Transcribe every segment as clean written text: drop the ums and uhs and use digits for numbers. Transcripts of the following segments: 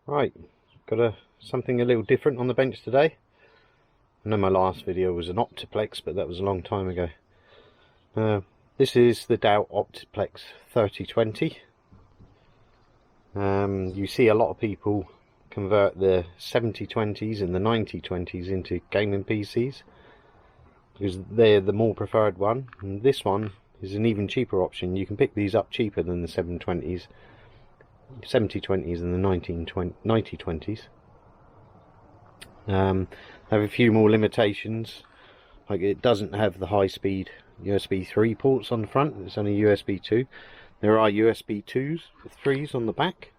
Right, got something a little different on the bench today. I know my last video was an Optiplex, but that was a long time ago. This is the Dell Optiplex 3020. You see a lot of people convert the 7020s and the 9020s into gaming PCs because they're the more preferred one, and this one is an even cheaper option. You can pick these up cheaper than the 720s, 7020s and the 9020s. Have a few more limitations, like it doesn't have the high speed USB 3 ports on the front. It's only USB 2. There are USB 2s with 3s on the back,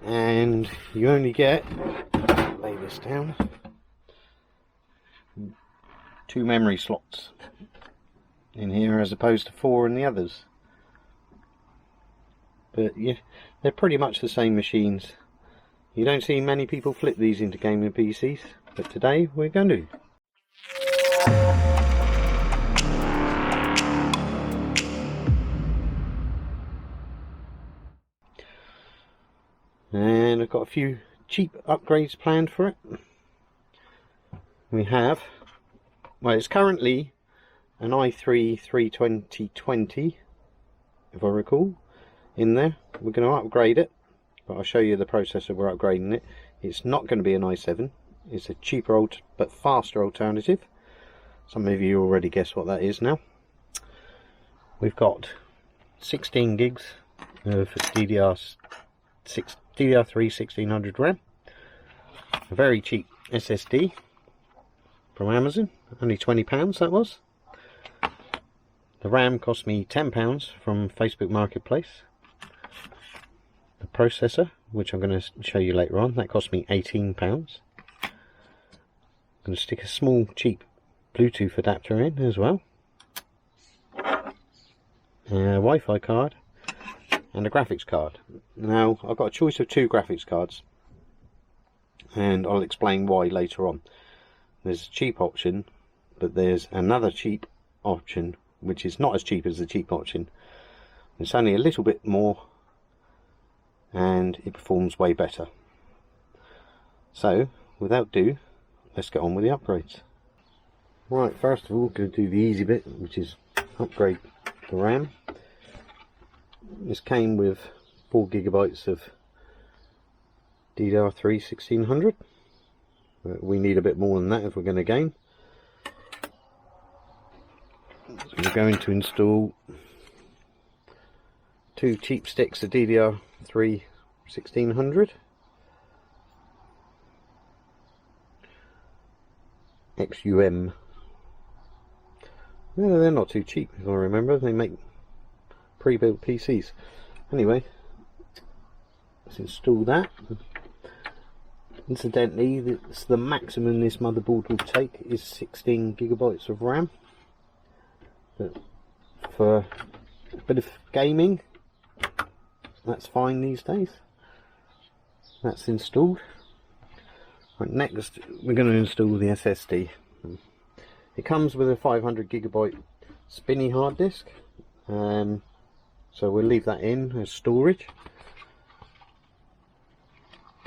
and you only get, lay this down, 2 memory slots in here as opposed to 4 in the others. But yeah, they're pretty much the same machines. You don't see many people flip these into gaming PCs, but today we're going to. And I've got a few cheap upgrades planned for it. We have, well, it's currently an i3 32020, if I recall, in there. We're going to upgrade it, but I'll show you the processor we're upgrading it. It's not going to be an i7. It's a cheaper but faster alternative. Some of you already guess what that is now. We've got 16 gigs of DDR3 1600 RAM, a very cheap SSD from Amazon, only £20 that was. The RAM cost me £10 from Facebook Marketplace. The processor, which I'm going to show you later on, that cost me £18. I'm going to stick a small cheap Bluetooth adapter in as well, a Wi-Fi card and a graphics card. Now I've got a choice of 2 graphics cards, and I'll explain why later on. There's a cheap option, but there's another cheap option which is not as cheap as the cheap option. It's only a little bit more and it performs way better. So without ado, let's get on with the upgrades. Right, first of all, we're going to do the easy bit, which is upgrade the RAM. This came with 4 GB of DDR3 1600. We need a bit more than that if we're going to game. So we're going to install 2 cheap sticks of DDR3 1600. XUM. No, they're not too cheap if I remember. They make pre-built PCs. Anyway, let's install that. Incidentally, it's the maximum this motherboard will take is 16 GB of RAM. But for a bit of gaming, that's fine these days. That's installed. Right, next we're going to install the SSD. It comes with a 500 GB spinny hard disk, so we'll leave that in as storage.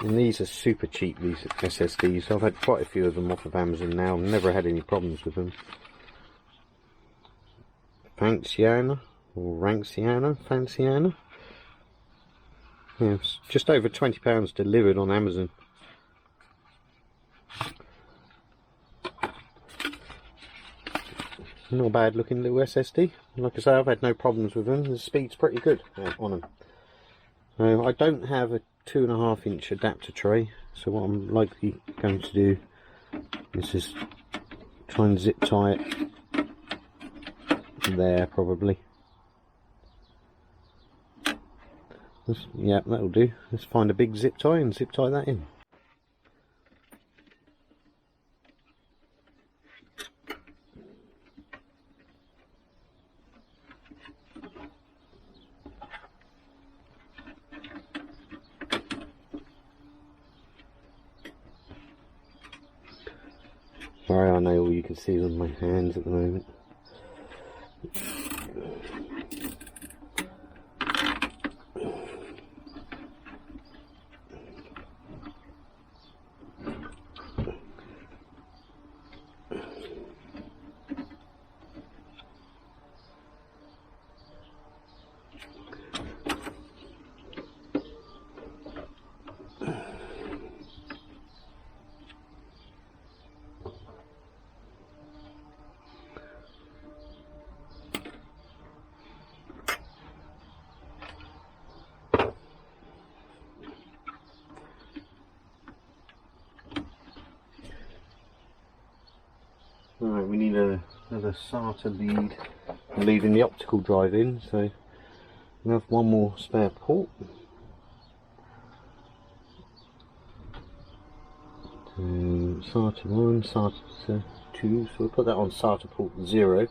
And these are super cheap, these SSDs. I've had quite a few of them off of Amazon now. I've never had any problems with them. Fanciana, or Fanciana. Yeah, it's just over £20 delivered on Amazon. Not a bad looking little SSD. Like I say, I've had no problems with them. The speed's pretty good on them. I don't have a 2.5 inch adapter tray, so what I'm likely going to do is just try and zip tie it there, probably. Yeah, that'll do. Let's find a big zip tie and zip tie that in. Sorry, I know all you can see on my hands at the moment. Right, we need another SATA lead. I'm leaving the optical drive in, so we have one more spare port. SATA 1, SATA 2, so we'll put that on SATA port 0.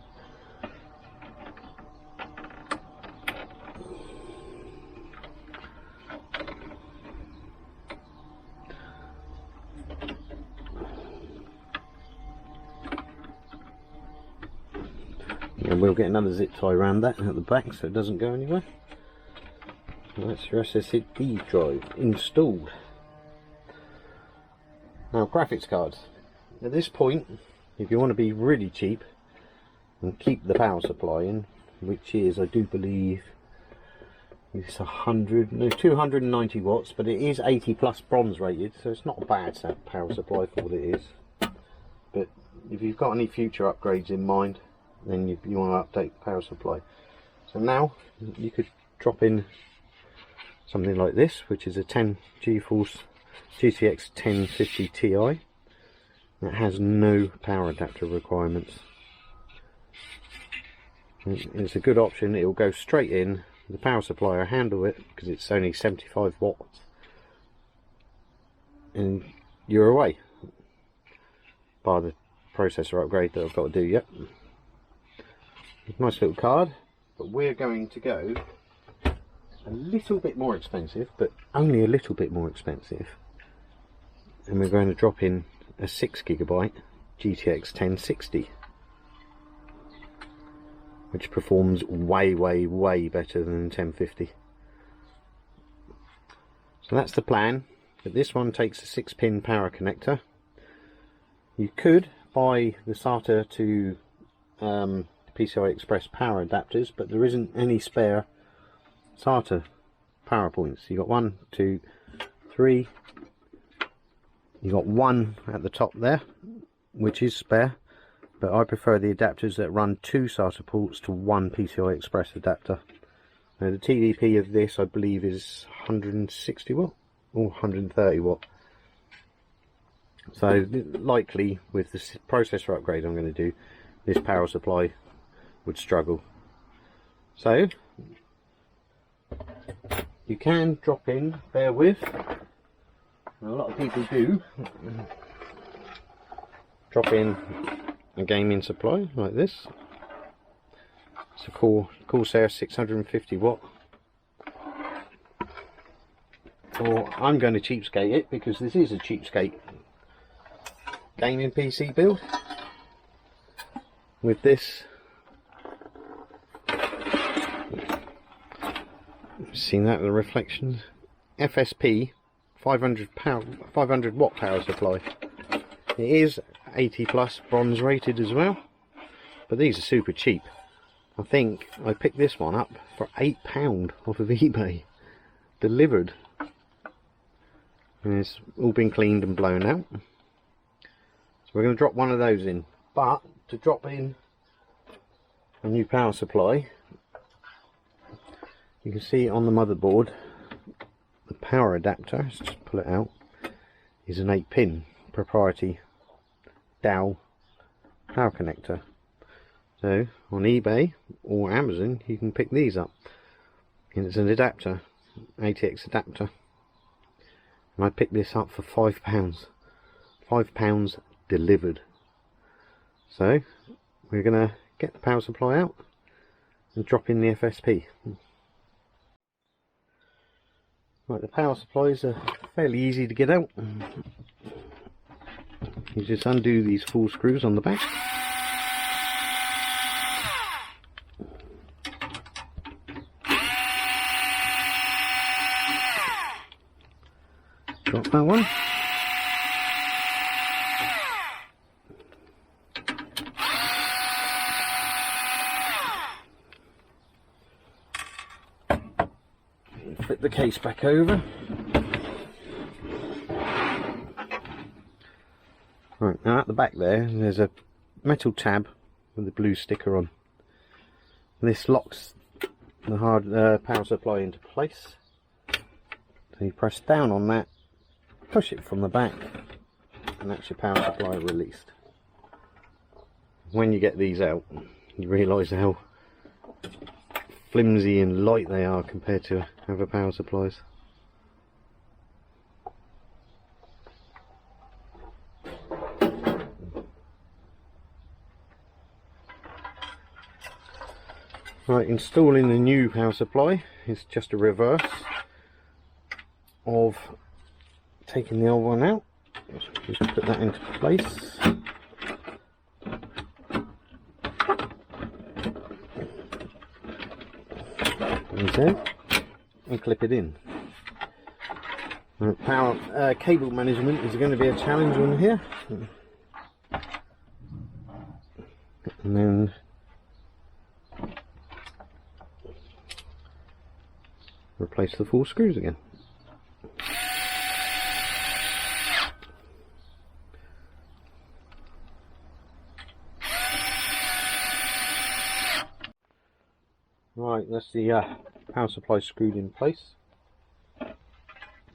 And we'll get another zip tie around that at the back so it doesn't go anywhere. And that's your SSD drive installed. Now, graphics cards. At this point, if you want to be really cheap and keep the power supply in, which is, I do believe, it's 290 watts, but it is 80 plus bronze rated, so it's not a bad power supply for what it is. But if you've got any future upgrades in mind, then you want to update the power supply. So now you could drop in something like this, which is a 10 GeForce GTX 1050 Ti. That has no power adapter requirements. It's a good option. It will go straight in. The power supply will handle it because it's only 75 watts, and you're away. Bar the processor upgrade that I've got to do yet. Nice little card, but we're going to go a little bit more expensive, but only a little bit more expensive, and we're going to drop in a 6GB GTX 1060, which performs way better than 1050. So that's the plan, but this one takes a 6-pin power connector. You could buy the SATA to PCI Express power adapters, but there isn't any spare SATA power points. You got 1, 2, 3. You got one at the top there, which is spare, but I prefer the adapters that run 2 SATA ports to 1 PCI Express adapter. Now the TDP of this, I believe, is 160 watt or 130 watt. So likely with the processor upgrade I'm going to do, this power supply would struggle. So you can drop in, bear with, a lot of people do, drop in a gaming supply like this. It's a Corsair 650 watt, or I'm going to cheapskate it because this is a cheapskate gaming PC build with this. Seen that, the reflections. FSP 500 watt power supply. It is 80 plus bronze rated as well, but these are super cheap. I think I picked this one up for £8 off of eBay, delivered, and it's all been cleaned and blown out. So we're going to drop one of those in, but to drop in a new power supply, you can see on the motherboard the power adapter, let's just pull it out, is an 8-pin proprietary Dell power connector. So on eBay or Amazon you can pick these up, and it's an adapter, ATX adapter, and I picked this up for £5 delivered. So we're going to get the power supply out and drop in the FSP. Right, the power supplies are fairly easy to get out. You just undo these 4 screws on the back. Drop that one. Flip the case back over. Right, now at the back there's a metal tab with a blue sticker on. This locks the hard power supply into place. So you press down on that, push it from the back, and that's your power supply released. when you get these out, you realise how flimsy and light they are compared to other power supplies. Right, installing the new power supply is just a reverse of taking the old one out. Just put that into place. And clip it in. Power cable management is going to be a challenge on here. And then replace the 4 screws again. Right, that's the power supply screwed in place.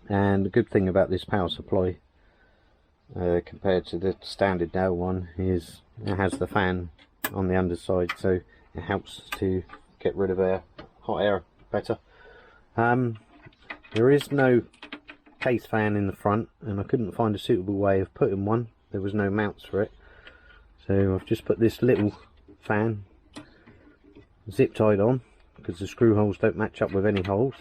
And the good thing about this power supply compared to the standard Dell one is it has the fan on the underside, so it helps to get rid of hot air better. There is no case fan in the front, and I couldn't find a suitable way of putting one. There was no mounts for it, so I've just put this little fan zip tied on because the screw holes don't match up with any holes,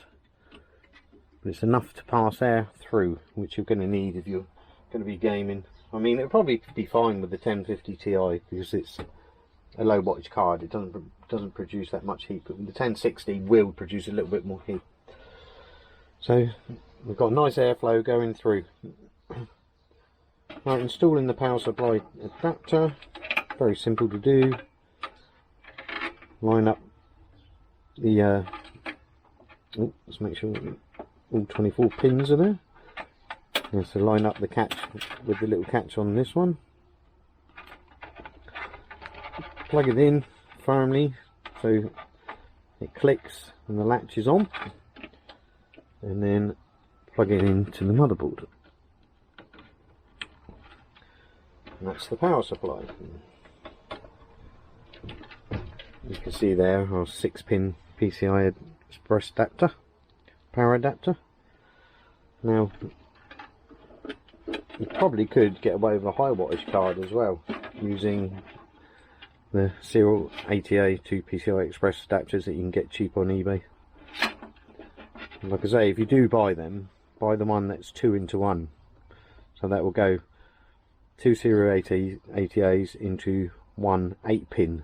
but it's enough to pass air through, which you're going to need if you're going to be gaming. I mean, it'll probably be fine with the 1050 Ti because it's a low wattage card. It doesn't produce that much heat, but the 1060 will produce a little bit more heat. So we've got nice airflow going through. Right, installing the power supply adapter, very simple to do. Line up the let's make sure all 24 pins are there. And so line up the catch with the little catch on this one. Plug it in firmly so it clicks and the latch is on, and then plug it into the motherboard. And that's the power supply. You can see there our 6-pin PCI Express adapter, power adapter. Now you probably could get away with a high wattage card as well, using the serial ATA to PCI Express adapters that you can get cheap on eBay. And like I say, if you do buy them, buy the one that's 2 into 1, so that will go 2 serial ATAs into one 8-pin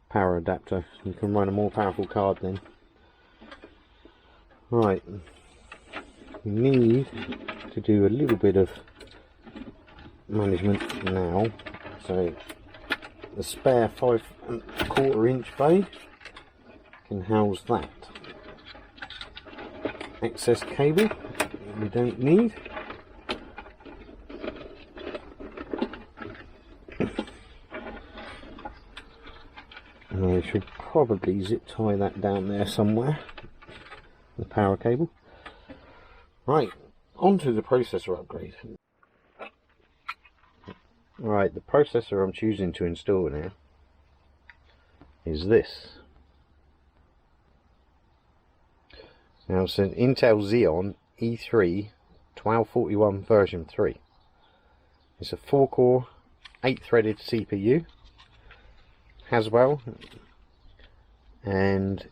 power adapter. You can run a more powerful card then. Right, you need to do a little bit of management now. So the spare 5¼ inch bay can house that. Excess cable we don't need. And I should probably zip tie that down there somewhere, the power cable. Right, onto the processor upgrade. Right, the processor I'm choosing to install now is this. Now it's an Intel Xeon E3 1241 version 3. It's a 4-core, 8-threaded CPU, Haswell, and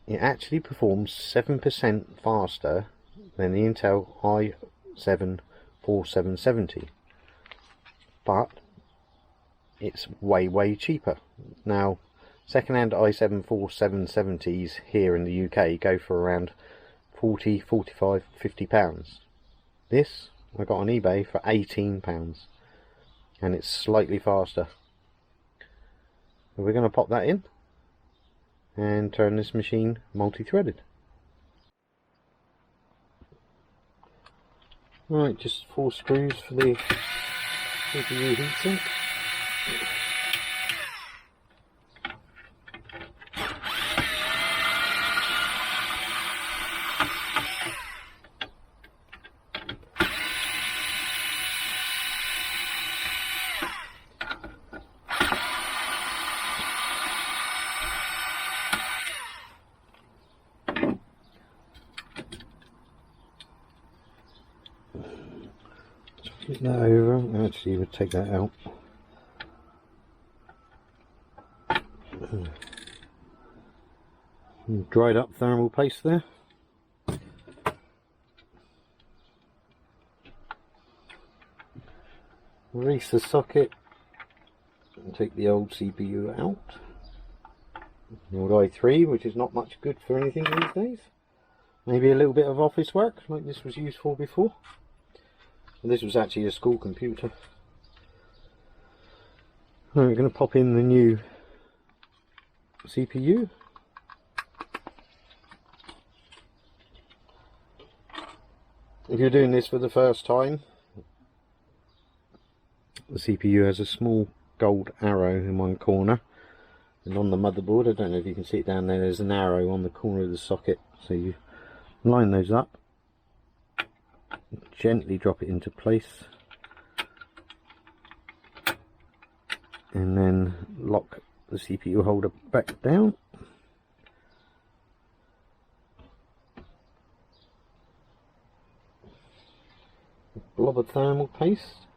it actually performs 7% faster than the Intel i7 4770, but it's way cheaper. Now, second-hand i7 4770s here in the UK go for around 40, 45, 50 pounds. This I got on eBay for 18 pounds, and it's slightly faster. We're going to pop that in and turn this machine multi-threaded. Right, just 4 screws for the CPU heatsink. Flip that over. Actually, we'll take that out. Dried up thermal paste there. Release the socket and take the old CPU out. The old i3, which is not much good for anything these days. Maybe a little bit of office work like this was used for before. And this was actually a school computer. Right, we're going to pop in the new CPU. If you're doing this for the first time, the CPU has a small gold arrow in one corner, and on the motherboard, I don't know if you can see it down there, there's an arrow on the corner of the socket. So you line those up, gently drop it into place, and then lock the CPU holder back down. Blob of thermal paste.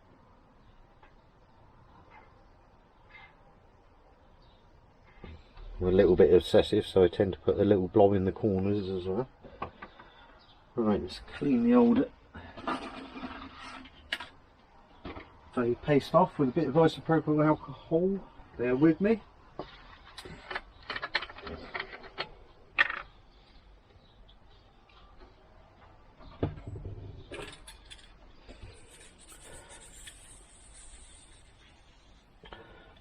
A little bit obsessive, so I tend to put a little blob in the corners as well. Right, let's clean the old paste off with a bit of isopropyl alcohol. Bear with me.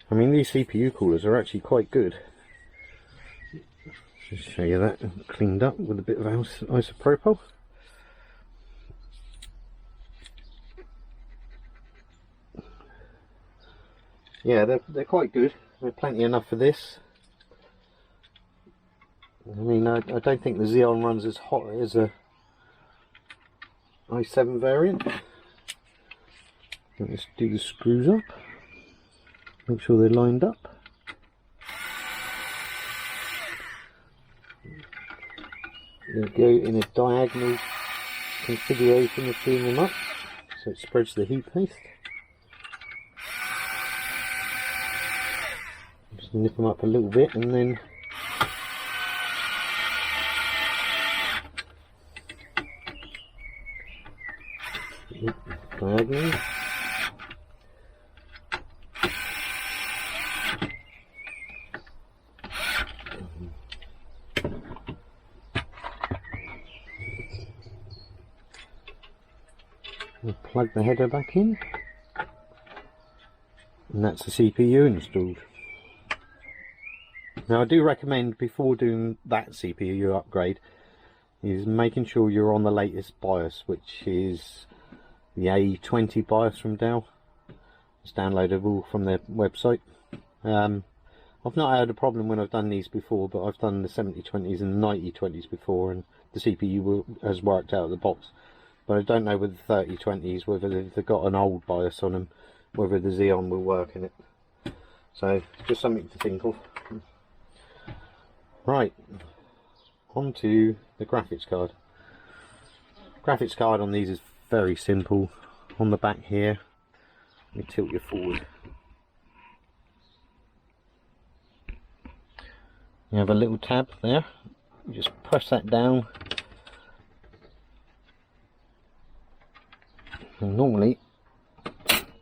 I mean, these CPU coolers are actually quite good. Just show you that cleaned up with a bit of isopropyl. Yeah, they're quite good. They're plenty enough for this. I mean, I don't think the Xeon runs as hot as a i7 variant. Let's do the screws up. Make sure they're lined up. They go in a diagonal configuration of doing them up, so it spreads the heat paste. Just nip them up a little bit and then diagonally. We'll plug the header back in, and that's the CPU installed. Now I do recommend, before doing that CPU upgrade, is making sure you're on the latest BIOS, which is the A20 BIOS from Dell. It's downloadable from their website. I've not had a problem when I've done these before, but I've done the 7020s and the 9020s before, and the CPU has worked out of the box. But I don't know with the 3020s whether they've got an old BIOS on them, whether the Xeon will work in it. So just something to think of. Right, on to the graphics card. Graphics card on these is very simple. On the back here, let me tilt you forward. You have a little tab there. You just press that down. And normally,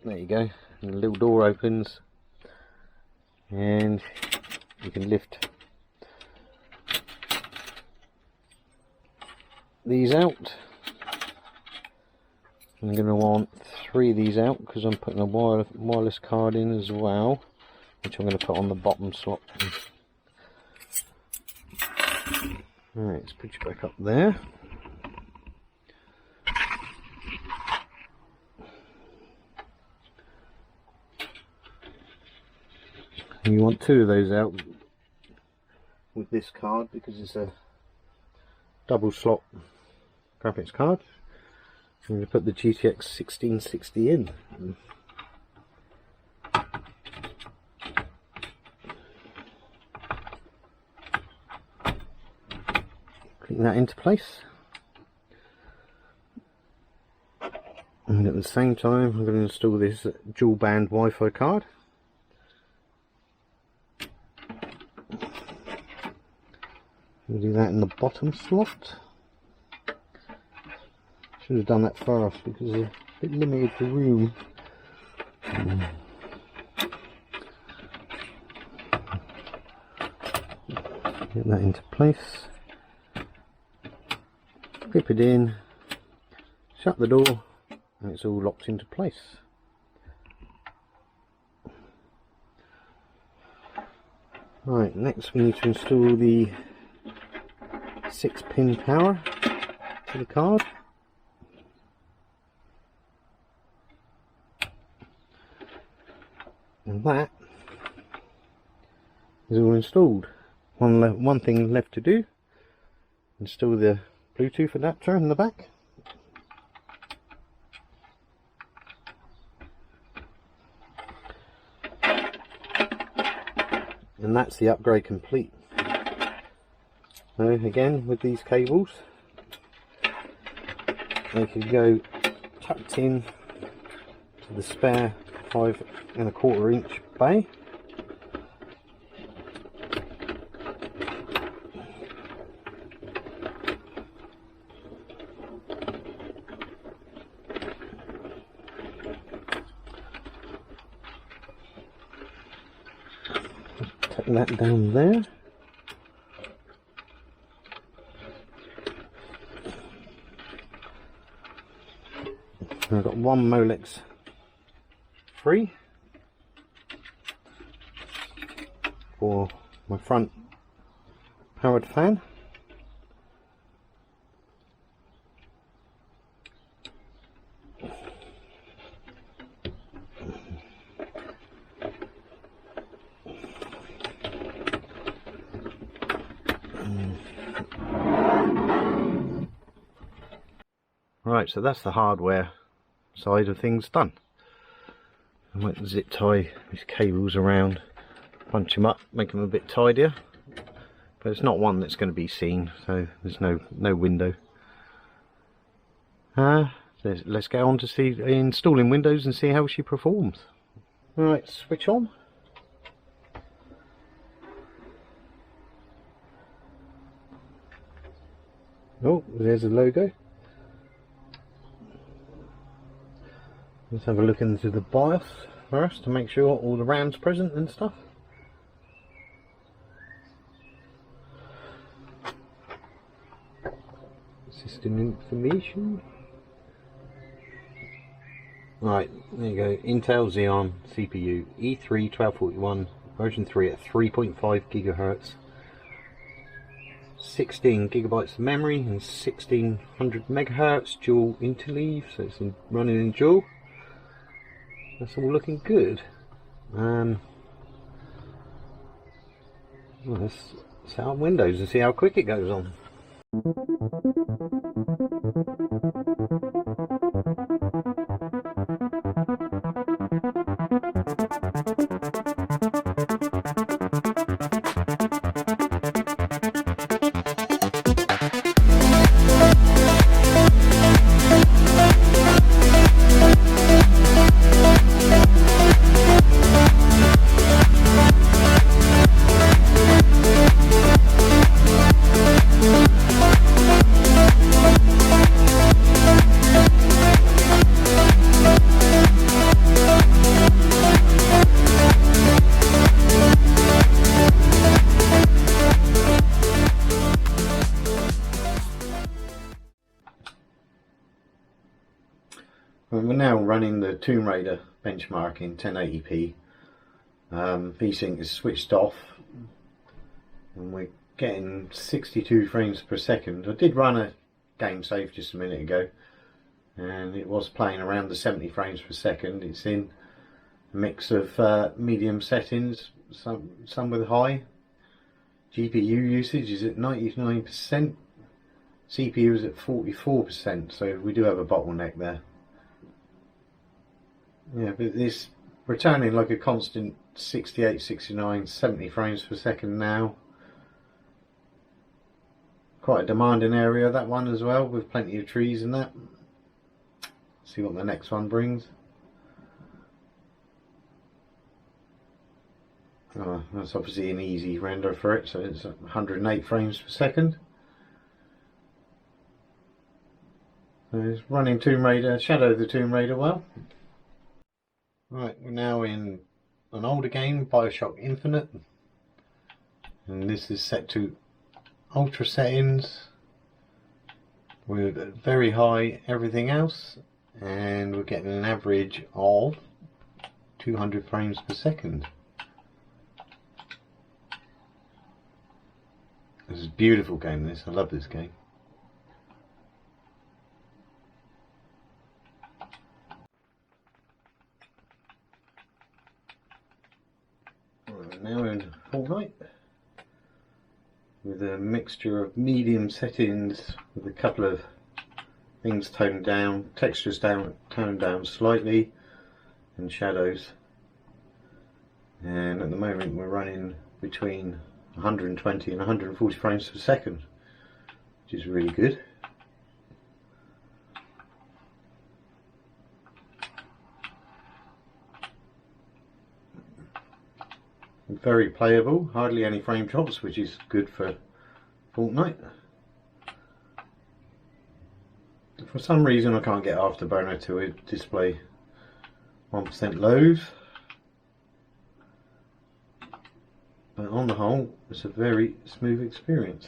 there you go, and the little door opens and you can lift these out. I'm going to want 3 of these out because I'm putting a wireless card in as well, which I'm going to put on the bottom slot. Alright, let's put you back up there. And you want 2 of those out with this card because it's a double slot graphics card. I'm going to put the GTX 1660 in. Click that into place. And at the same time I'm going to install this dual band Wi-Fi card. We'll do that in the bottom slot. Should have done that first because it's a bit limited for room. Get that into place. Clip it in. Shut the door. And it's all locked into place. Right, next we need to install the 6-pin power to the card. And that is all installed. One thing left to do, install the Bluetooth adapter in the back. And that's the upgrade complete. So again, with these cables, they can go tucked in to the spare 5¼ inch bay. Take that down there. I've got one Molex free for my front powered fan. Right, so that's the hardware side of things done. I might zip tie these cables around, punch them up, make them a bit tidier, but it's not one that's going to be seen, so there's no window. Let's get on to see installing Windows and see how she performs. Right, switch on. Oh, there's the logo. Let's have a look into the BIOS first to make sure all the RAM's present and stuff. System information. Right, there you go. Intel Xeon CPU E3-1241 version 3 at 3.5 GHz. 16 gigabytes of memory and 1600 megahertz dual interleave, so it's running in dual. That's all looking good. Let's set up Windows and see how quick it goes on. We're now running the Tomb Raider benchmark in 1080p. VSync is switched off and we're getting 62 frames per second. I did run a game save just a minute ago and it was playing around the 70 frames per second. It's in a mix of medium settings, some with high. GPU usage is at 99%, CPU is at 44%, so we do have a bottleneck there. Yeah, but this returning like a constant 68, 69, 70 frames per second now. Quite a demanding area, that one as well, with plenty of trees and that. see what the next one brings. Oh, that's obviously an easy render for it, so it's 108 frames per second. So it's running Tomb Raider, Shadow of the Tomb Raider well. Right, we're now in an older game, Bioshock Infinite, and this is set to ultra settings with very high everything else, and we're getting an average of 200 frames per second. This is a beautiful game, this. I love this game. Right, now in Fortnite with a mixture of medium settings with a couple of things toned down, textures toned down slightly, and shadows. And at the moment we're running between 120 and 140 frames per second, which is really good. Very playable, hardly any frame drops, which is good for Fortnite. For some reason I can't get Afterburner to display 1% lows, but on the whole it's a very smooth experience.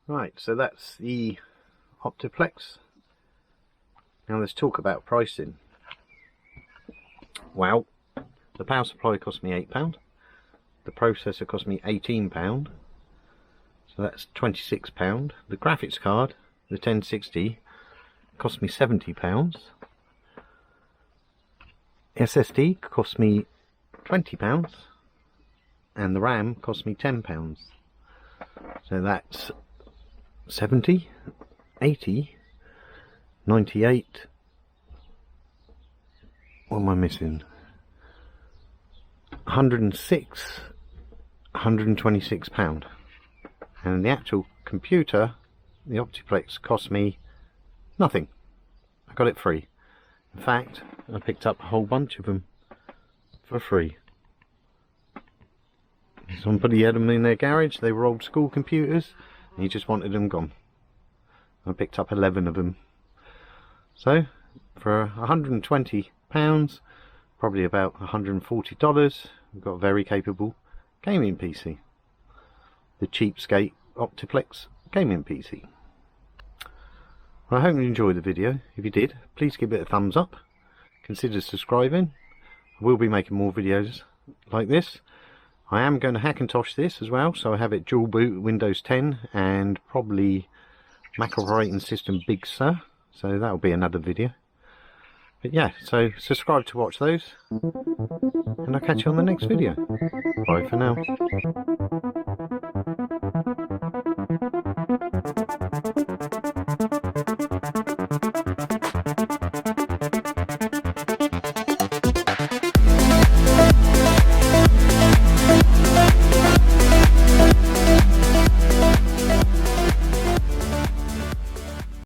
Right, so that's the Optiplex. Now let's talk about pricing. Well, the power supply cost me £8, the processor cost me £18, so that's £26. The graphics card, the 1060, cost me £70. SSD cost me £20, and the RAM cost me £10. So that's 70, 80, 98, what am I missing? 106, £126. And the actual computer, the Optiplex, cost me nothing. I got it free. In fact, I picked up a whole bunch of them for free. Somebody had them in their garage, they were old school computers, and he just wanted them gone. I picked up 11 of them. So, for £120, probably about $140, we've got a very capable gaming PC. The Cheapskate Optiplex gaming PC. Well, I hope you enjoyed the video. If you did, please give it a thumbs up. Consider subscribing. I will be making more videos like this. I am going to Hackintosh this as well, so I have it dual boot Windows 10 and probably Mac operating system Big Sur, so that'll be another video. But yeah, so subscribe to watch those, and I'll catch you on the next video. Bye for now.